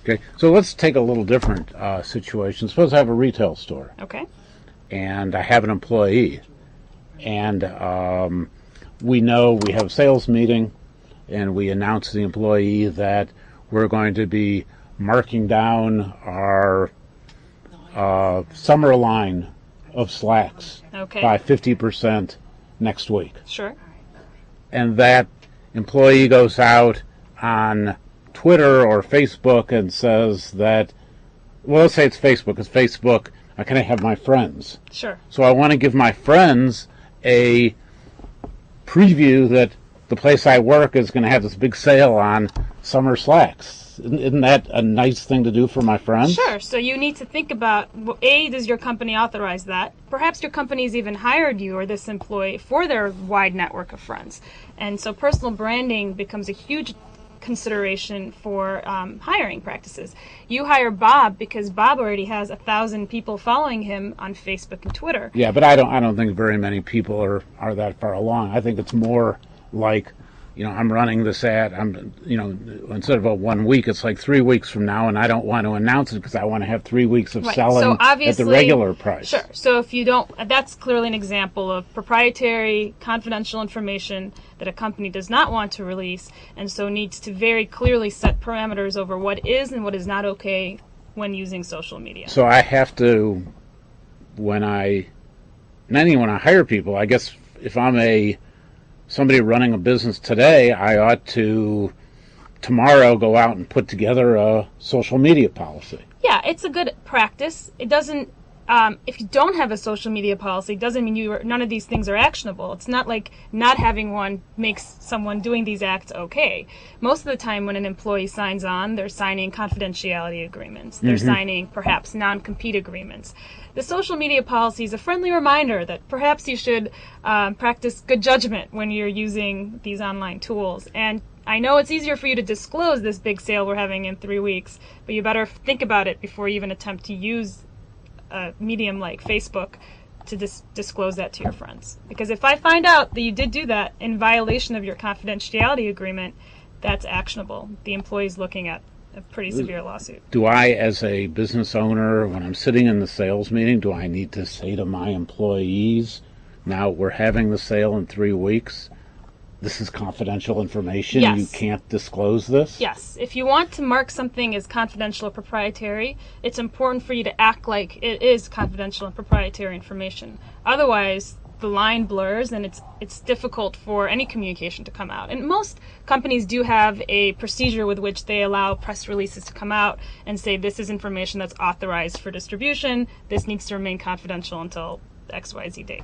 Okay, so let's take a little different situation. Suppose I have a retail store. Okay. And I have an employee. And we know we have a sales meeting, and we announce to the employee that we're going to be marking down our summer line of slacks by 50% next week. Sure. And that employee goes out on Twitter or Facebook and says that, well, let's say it's Facebook, because Facebook, can I have my friends? Sure. So I want to give my friends a preview that the place I work is going to have this big sale on summer slacks. Isn't that a nice thing to do for my friends? Sure. So you need to think about, A, does your company authorize that? Perhaps your company's even hired you or this employee for their wide network of friends. And so personal branding becomes a huge consideration for hiring practices. You hire Bob because Bob already has 1,000 people following him on Facebook and Twitter. Yeah, but I don't think very many people are that far along. I think it's more like, I'm running this ad. Instead of a 1 week, it's like 3 weeks from now, and I don't want to announce it because I want to have 3 weeks of selling at the regular price. Sure. So if you don't, that's clearly an example of proprietary, confidential information that a company does not want to release, and so needs to very clearly set parameters over what is and what is not okay when using social media. So I have to, when I hire people, I guess if I'm somebody running a business today, I ought to tomorrow go out and put together a social media policy. Yeah, it's a good practice. It doesn't, if you don't have a social media policy, it doesn't mean none of these things are actionable. It's not like not having one makes someone doing these acts okay. Most of the time when an employee signs on, they're signing confidentiality agreements. They're signing perhaps non-compete agreements. The social media policy is a friendly reminder that perhaps you should practice good judgment when you're using these online tools. And I know it's easier for you to disclose this big sale we're having in 3 weeks, but you better think about it before you even attempt to use a medium like Facebook to disclose that to your friends. Because if I find out that you did do that in violation of your confidentiality agreement, that's actionable. The employee's looking at a pretty severe lawsuit. Do I, as a business owner, when I'm sitting in the sales meeting, do I need to say to my employees, now we're having the sale in 3 weeks, this is confidential information, yes. You can't disclose this? Yes. If you want to mark something as confidential or proprietary, it's important for you to act like it is confidential and proprietary information. Otherwise, the line blurs and it's difficult for any communication to come out. And most companies do have a procedure with which they allow press releases to come out and say this is information that's authorized for distribution, this needs to remain confidential until XYZ date.